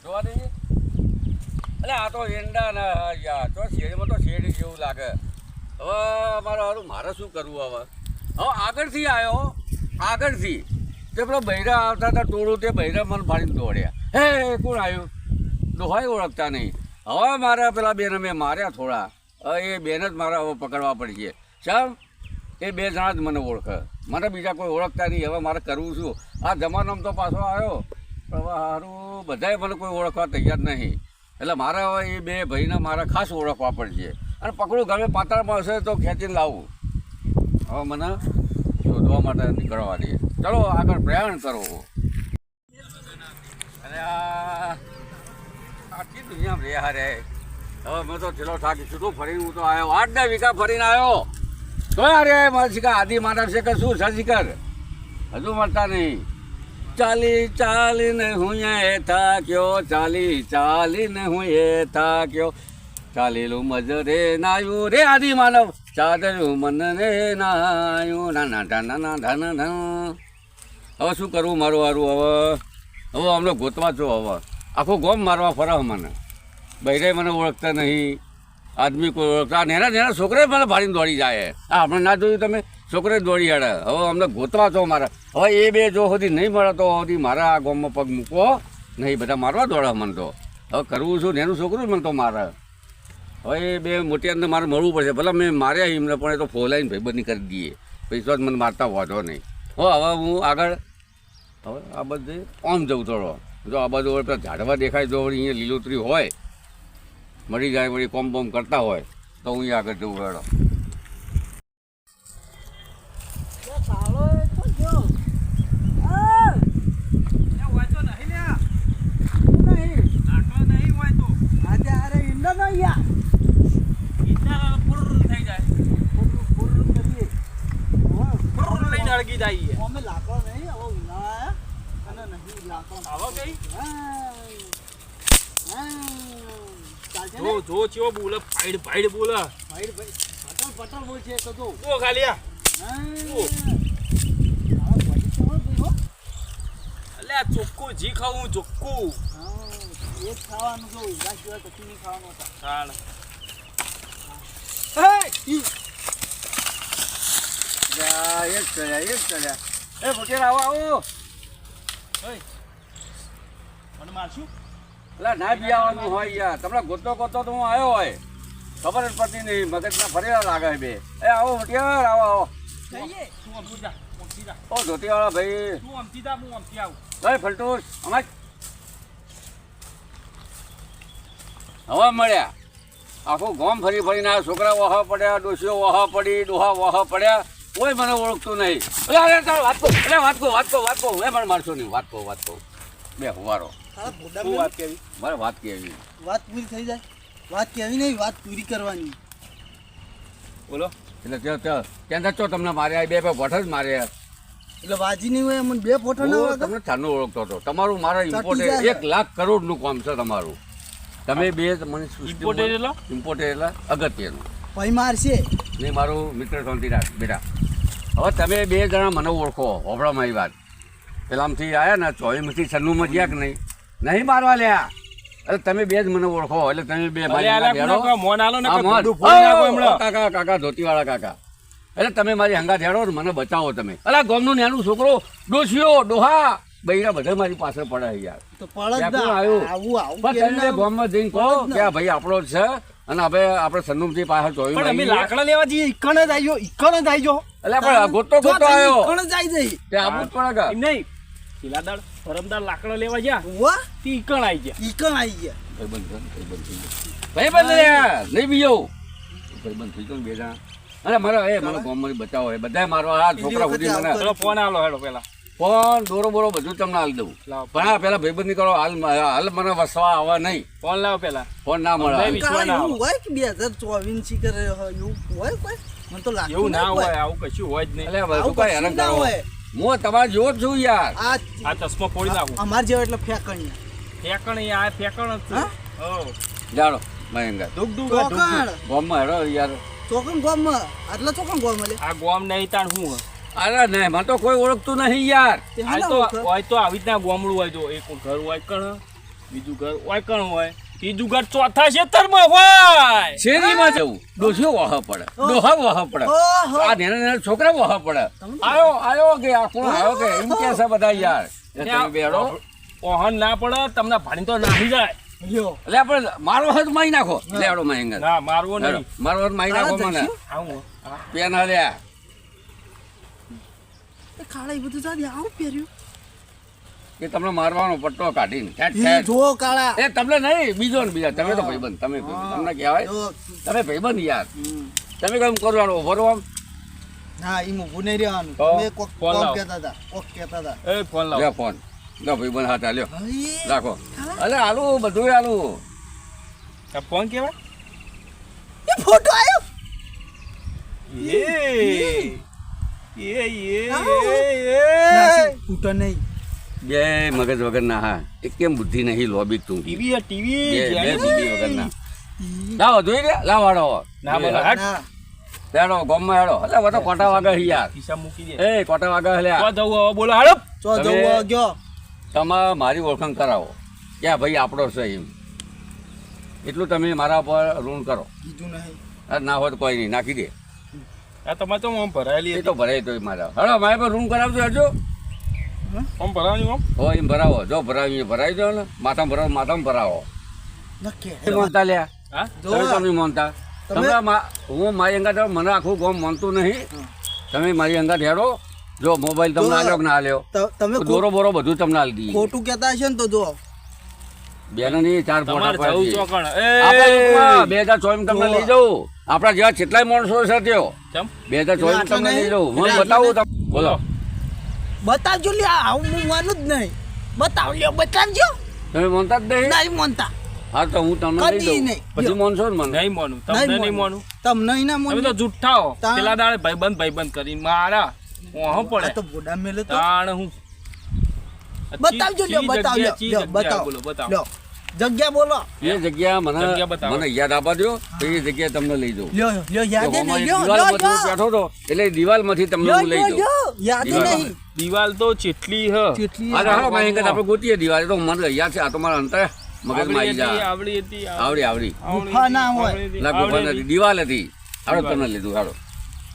જોવા દઈએ એટલે આ તો એંડા ના યાર તો શેરીમાં તો શેરી જેવું લાગે. હવે મારે શું કરવું હવે આગળથી આવ્યો આગળથી તે પેલો બૈરા આવતા હતા ટોળું તે બૈરા મને ફાડીને દોડ્યા. હે કોણ આવ્યું ડોહાય ઓળખતા નહીં. હવે મારા પેલા બેને મેં માર્યા થોડા. હવે એ બેન જ મારે હવે પકડવા પડશે. ચાલ એ બે જણા જ મને ઓળખે, મને બીજા કોઈ ઓળખતા નહીં. હવે મારે કરવું શું? આ જમાનામાં તો પાછો આવ્યો પણ હવે સારું બધાએ મને કોઈ ઓળખવા તૈયાર નહીં. એટલે મારે હવે એ બે ભાઈને મારે ખાસ ઓળખવા પડશે. અને પકડું ગમે પાતાળમાં હશે તો ખેંચીને લાવું. હવે મને શોધવા માટે નીકળવા દે. ચલો આગળ પ્રયાણ કરો. અરે આખી દુનિયામાં રહ્યા રે. હવે મેં તો છેલ્લો થાકી છૂટું ફરીને હું તો આવ્યો 8-9 વીઘા ફરીને આવ્યો તો અરે મારે શીખર આદિ માનવ છે કે શું છે શીખર હજુ મળતા નહીં. ચાલીને હું એ થાક્યો, ચાલીને હું એ થાક્યો, ચાલેલું મજરે નાયું રે આદિ માનવ, ચાદરું મને નાયું ના હવે શું કરવું મારું હારું? હવે અમને ગોતવા છો. હવે આખું ગોમ મારવા ફરે મને. બૈરે મને ઓળખતા નહીં, આદમી કોઈ ઓળખતા. નેના છોકરે મને ભાડીને દોડી જાય. આપણે ના જોયું તમે? છોકરે દોડી આડે. હવે અમને ગોતવા છો મારે. હવે એ બે જો સુધી નહીં મળે તો સુધી મારા આ ગામમાં પગ મૂકવો નહીં. બધા મારવા દોડે મને તો. હવે કરવું છું નેનું છોકરું મને તો મારે. હવે એ બે મોટી અંદર મારે મળવું પડશે. ભલે મેં માર્યા એમને પણ એ તો ફોલાઈને ભાઈબંધી કરી દઈએ. પૈસા જ મને મારતા વાંધો નહીં. હવે હું આગળ હવે આ બધે આમ જવું થોડો. જો આ બાજુ પેલા ઝાડવા દેખાય જો અહીંયા લીલોતરી હોય મળી જાય વળી કોમ બોમ કરતા હોય તો હું અહીંયા આગળ જવું હેડો. જો ચેવો બોલે ફાઈડ બોલે પટલ બોલ છે તો જો ખાલી અલે આ ચોખ્ખું જી ખાવું ચોખ્ખું એક ખાવાનું જો ઈલા સિવાય કશું નહીં ખાવાનું હતા. ચાલ એક ચડ્યા એ મોટેર આવો મને મારશું એટલે ના બી આવવાનું હોય યાર. તમને ગોતો તો હું આવ્યો હોય ખબર જ પડતી નહીં. મગજના ફરેલા લાગે બે. એ આવો મોટિયાર આવો ઓ ધોતીવાળા ભાઈ. ભાઈ ફલટુસ અમાજ હવે મળ્યા. આખું ગામ ફરીને આ છોકરા વહા પડ્યા, ડોસીઓ વહા પડી, ડોહા વહા પડ્યા. કોઈ મને ઓળખતું નહીં. વાત કહો એ મને મારશો નહીં. વાત કહો બે હુવારો મારે વાત કેવી વાત પૂરી થઈ જાય. વાત કેવી નહીં, વાત પૂરી કરવાની. બોલો. એટલે ત્યાં ચો તમને માર્યા બે ફોટા જ માર્યા. એટલે વાજી નહીં હોય મને બે ફોટો ના હોય. તમને છાનો ઓળખતો હતો. તમારું મારા ઇમ્પોર્ટેડ 1 લાખ કરોડનું કામ છે તમારું. તમે બે મને ઇમ્પોર્ટેડ અગત્યનું ભાઈ મારશે નહીં. મારું મિત્ર શાંતિ રાખ બેટા. હવે તમે બે જણા મને ઓળખો. હોબળા મારી વાત. પેલામથી આવ્યા ને 24માંથી 96માં ગયા કે નહીં મારવા લ્યા. એટલે તમે બે જ મને ઓળખો. એટલે તમે બે કાકા ધોતીવાળા કાકા. એટલે તમે મારી હંગાત હેડો ને મને બચાવો તમે. અલા ગામનું નાનું છોકરો ડોસીઓ ડોહા બૈરા બધા મારી પાસે પડે યાર. ગામમાં જઈને કહો કે આ ભાઈ આપણો જ છે અને હવે આપણે સન્નુમથી પાછળ જોયું લાકડા લેવા જઈએ. ઈકણ જ આવી ગયો. એટલે આપણે ગોતો આવ્યો ઈકણ જ આવી જઈ. તે આવું જ પડે એમ નહીં. શિલાદાર પરમદાર લાકડા લેવા ગયા તે ઈકણ આવી ગયા. ભાઈબંધ નહીં બીજો ભાઈબંધ થઈ ગયો બે જણા. અરે મારા મને ગામમાં બચાવો બધા મારવા. આ છોકરા સુધી મને ફોન આલો હેડો પેલા ફોન દોરો બોરો બધું તમને હાલ દઉં લાવો. પણ આ પેલા ભાઈબંધ ની કરો હાલ મને વસવા આવવા નહીં ફોન લાવો પેલા. ફોન ના મળે અમને વિશ્વાસ કાળા ના એવું હોય કે 2024 શી કરે એવું હોય કોઈ મને તો લાગતું એવું ના નહીં હોય, આવું કશું હોય જ નહીં. એટલે બધું આવું કઈ કશું હેરાન ના કરો હોય. હું તમારે જોવો જ છું યાર આ ચશ્મા ફોડી નાખું. અમાર જેવા એટલે ફેંકણીયા ફેંકણ એ આ ફેંકણ જ છે. હા? હો. જાડો મહેંગા ડૂબ ડૂબ આ ડૂબ ચોકણ ડૂબ. ગોમમાં હેડો યાર ચોકણ ગોમમાં આટલા ચોકણ ગોમ લે આ ગોમ નહીં તાણ શું હોય? અરે નહીં મને તો કોઈ ઓળખતું નહીં યાર તે આ હના તો ઓળખે? હોય તો આવી રીતના ગોમડું હોય તો એક ઘર હોય કણ, બીજું ઘર હોય કણ હોય, ત્રીજું ઘર ચોથા ખેતરમાં હોય. શેરીમાં જવું ડોસીઓ વહ પડે ડોહા વહ પડે ઓહો. આ નાના નાના છોકરા વહ પડે આયો કે આ કોણ આવ્યો કે એમ કે છે બધા યાર તમે બેડો ઓહન ના પડે તમને ભાડી તો નાહી જાય. લ્યો એટલે આપણે મારો હાથ મારી નાખો લેડો મહેંગા ના મારવો નહીં. મારો હાથ મારી નાખો મને આવું હા. પેન હાલ્યા એ કાળા એ બધું જાડી આવું પહેર્યું કે તમને મારવાનો પટ્ટો કાઢીને ઠેઠ એ ઠેઠ. જો કાળા એ તમને નહીં બીજો ને બીજા તમે તો ભાઈબંધ તમે ભાઈબંધ. તમને કહેવાય જો. તમે ભાઈબંધ યાર હમ. તમે કેમ કરો આડો ભરો આમ ના ઈ ઊભું નહીં રહેવાનું તો તમે કોક ફોન લાવો. કહેતા હતા કોક કહેતા હતા એ ફોન લે લાવો. ફોન લો ભાઈબંધ હાથ હાલ્યો હઈ. રાખો અલે આલું બધું આલું આ ફોન કેવાય? એ ફોટો આવ્યો ફૂટો નહીં બે મગજ વગર ના હા એક કેમ બુદ્ધિ નહીં લોબી તું બે ટીવી ટીવી બે બુદ્ધિ વગર ના લાવો જોઈ રે લાવ હાડો ના બોલો હટ. ના હેડો ગોમમાં હેડો એટલે બધો કોટા વાગે છે યાર ખિસ્સા મૂકી દે. એ કોટા વાગે તો હલ્યા જવું હવે બોલો હાલો. ચો તમે- જવું ગયો તમારે મારી ઓળખાણ કરાવો ક્યાં ભાઈ આપણો છે એમ એટલું તમે મારા પર ઋણ કરો બીજું નહીં આ ના હોય તો કોઈ નહીં નાખી દે આ તમારે તો આમ ભરાયેલી એ હતી. તો ભરાય તો મારા હડો મારે પર ઋણ કરાવજો હજો આમ ભરાવાની આમ. હો એમ ભરાવો જો ભરાવી ભરાવી દો ને માથામાં ભરાવો માથામાં ભરાવો નક્કી એ મોનતા લ્યા હા તમે તમે મોનતા તમે- તમે હું મારી અંગાત મને આખું ગામ માનતું નહીં તમે મારી અંગાત હેડો જો મોબાઈલ તમને જો. આલ્યો કે ના આલ્યો તમે દોરો બોરો બધું તમને આલી દઈએ ખોટું કહેતા હશે ને તો જો બેનો ની ચાર તમારે ફોટા જવું પાડીએ. ચોકણ. આપણે એ ટૂંકમાં 2024 તમને લઈ જાઉં આપણા જેવા કેટલાય માણસો છે ત્યો ચમ 2024 તમને લઈ જાઉં હું એટલે બતાવું તમને બોલો બતાવજો લ્યા આવું હું માનું જ નહીં બતાવ લ્યો બતાવજો તમે માનતા જ નહીં નહીં માનતા હા તો હું તમને લઈ કદી જાઉં નહીં. પછી માનશો ને મને નહીં માનું તમને નહીં માનું. તમને નહીં ના તમે માનું તો જુઠ્ઠા હો. તા- પેલા દાડે ભાઈબંધ કરી મારા ઓહો આ પડે તો બોડા મેલે તો તાણ હું બતાવજો લ્યો ચી બતાવ જગ્યા, લ્યો ચી લ્યો જગ્યા બતાવ બોલો, બતાવો. લ્યો જગ્યા બોલો એ જગ્યા મને જગ્યા બતાવો. મને યાદ આપવા દો તો એ જગ્યાએ તમને લઈ જાઉં લ્યો લ્યો યાદ તો નહીં અમારી લ્યો દિવાલમાંથી હું લ્યો બેઠો હતો એટલે દિવાલમાંથી તમને લ્યો હું લઈ જાઉં લ્યો યાદ દિવાલ. નહીં દિવાલ તો ચેટલી હ કેટલી અરે હા મારી અંગાત આપણે ગોતીએ દિવાલ એ તો મને યાદ છે આ તો મારા અંતરે મગજમાં આવી જા આવડી હતી આવડી આવડી ગુફા ના હોય. ના ગુફા નથી દિવાલ હતી હાડો તમને લીધું હાડો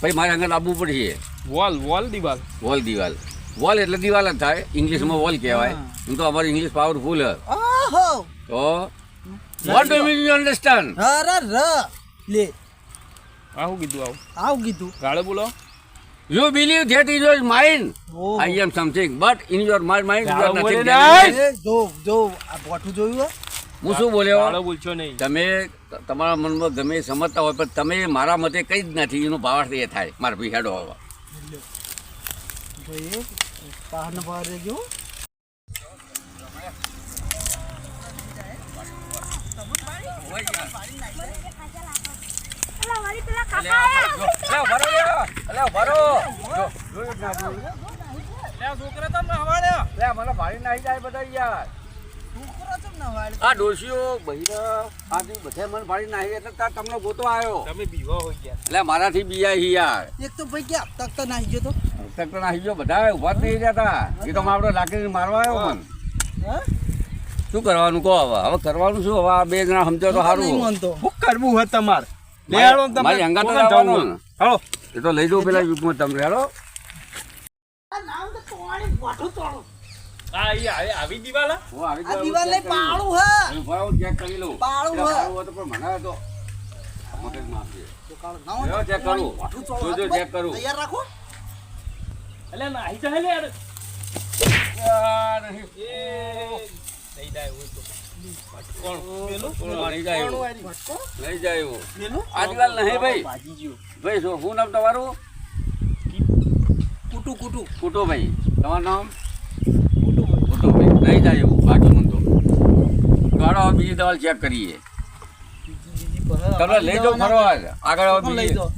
ભાઈ મારે અંગત આપવું પડશે વોલ દિવાલ દિવાલ વોલ એટલે દિવાલ જ થાય ઇંગ્લિશમાં વોલ કહેવાય એમ તો અમારી ઇંગ્લિશ પાવરફુલ હે ઓહો તો વોટ ડુ યુ અન્ડરસ્ટેન્ડ અરે ર લે આવું કીધું આવું આવું કીધું ગાળે બોલો you believe that is your mind ઓહો. I am something but in your mind you are ગાળો બોલે નથિંગ નહીં. એ જો આ બોઠું જોયું હે? હું શું બોલ્યો ગાળો બોલશો નહીં. તમે તમારા મનમાં ગમે એ સમજતા હોય પણ તમે મારા મતે કંઈ જ નથી એનો ભાવાર્થ એ થાય મારા ભાઈ હેડો હવે ભાઈ બહાર ને બહાર રહેજો અલા વાળી પેલા કાકા છોકરા તમને હવાડ્યા. મને ભાડી નાખી જાય બધા યાર છોકરો ચમ ના વાળે આ ડોશીઓ બહિરા આથી બધે મને ભાડી નાખી એટલે તાર તમને ગોતો આવ્યો તમે બીવા હોય ગયા. એટલે મારાથી બીયા હી યાર એક તો ભાઈ ક્યાં તક તો નાહી ગયો તો તક તો નાખી ગયો બધા ઉભા જ નહીં રહેતા એ તો આપણે લાકડી મારવા આવ્યો મને હા શું કરવાનું કહો હવે કરવાનું શું હવે આ બે જણા સમજો તો નહીં સારું માનતો શું કરવું હોય તમારે? મારી અંગાત જ આવવાનું ને. હાલો. એ તો લઈ જાઉં પેલા યુગમાં તમને હેડો આવી દિવાલ હા? હું આવી આ જાઉં, દિવાલ check ને કરી લઉં. પાળું હે હું ભરાવું, check કરી લઉં. પાળું એટલે હે. પાળું હોય તો પણ મને તો મગજમાં આપજે. તો કાળ ના હોય જો check કરું. વાઠું ચોળો. જોજો check કરું. તૈયાર રાખો અલ્યા નાહી જાય લે યાર. યાર, નહીં. નહીં જાય હોય તો. કોણ? પેલું? નહીં જાય એવું. ભટકો નહીં જાય એવું. પેલું આજકાલ નહીં ભાઈ ભાગી ગયો. ભાઈ શું નામ તમારું કુટુભાઈ તમારું નામ કુટુભાઈ નહીં થાય એવું બાજુ મને તો ગાડો બીજી દવા ચેક કરીએ તમે લઈ જાઓ ફરવા આગળ આવો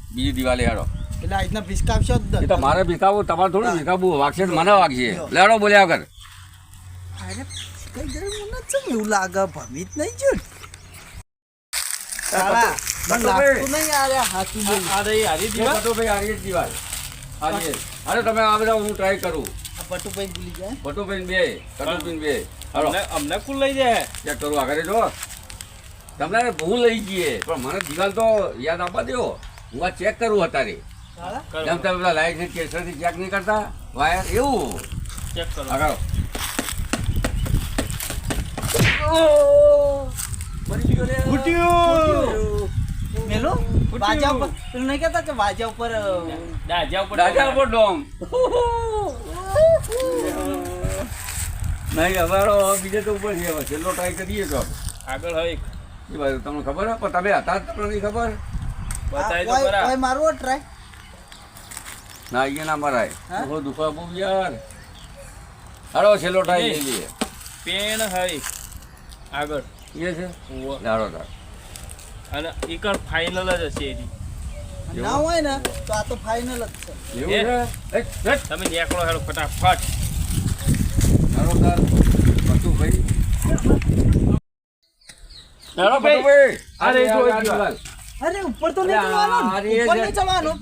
બીજી દિવાળી હાડો એટલે આ રીતના ભીસકાવશો જ એ તો મારે ભીખાવું તમારે થોડું ભીખાવું વાગશે તો મને વાગશે લેડો બોલ્યા આગળ અરે કઈ જરૂર મને છે એવું લાગે ભમી જ નહીં જો સાલા મને લાગતું નહીં આ હાથું બોલ અરે હારી દીવા ભાઈ હારી જ દિવાળ હારી અરે તમે આ બધા હું ટ્રાય કરું આ પટુભાઈ ભૂલી જાય ભટુભાઈ બે કટુભાઈ બે હાલો અમને કુલ લઈ જાય ચેક કરું આગળ જો તમને ભૂલ લઈ ગઈ પણ મને દિવાલ તો યાદ આપવા દો હું આ ચેક કરું અત્યારે સાલા જેમ તમે પેલા લાઈટ કેસરથી ચેક નહીં કરતા વાયર એવું ચેક કરો આગળ મેલો વાજા ઉપર પેલું નહીં કહેતા કે વાજા ઉપર દાજા ઉપર દાદા ઉપર ડોમ નહીં અમારો બીજે તો ઉપર છે હવે છેલ્લો ટ્રાય કરીએ તો આગળ હવે એ બાજુ તમને ખબર હે પણ તમે હતા જ તમને નહીં ખબર બતાય તો કોઈ ખરા કોઈ મારવો ટ્રાય ના અહીંયા ના મરાય હા? બહુ દુખા બહુ યાર હાલો છેલ્લો ટ્રાય લઈ લઈએ પેન હઈ આગળ એ છે ઉવ્વ. લાડો તાર અને એકર ફાઇનલ જ હશે એની ના હોય ને તો આ તો ફાઇનલ જ છે એવું એ? છે એ તમે નીકળો હેડો ફટાફટ લાડો તાર બધું ભાઈ લાડો ભાઈ. ભાઈ અરે જો દિવાલ અરે ઉપર તો નહીં જવાનું ઉપર નહીં જવાનું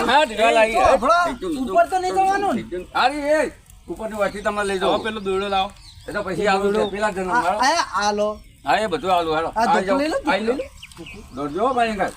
હા દિવાલ આવી તો આપણો ઉપર તો નહીં જવાનું ને. અરે એ ઉપરની વાથી તમે લઈ હવે જાઓ પેલો દોડો લાવો એ તો પછી આવું છે પેલા જન્મ વાળો આ લો હા એ બધું આવું હેલો આ આવી ધોકો લઈ લો, જાઓ ધોકો લઈ લો. દોડજો ભાઈ અંકલ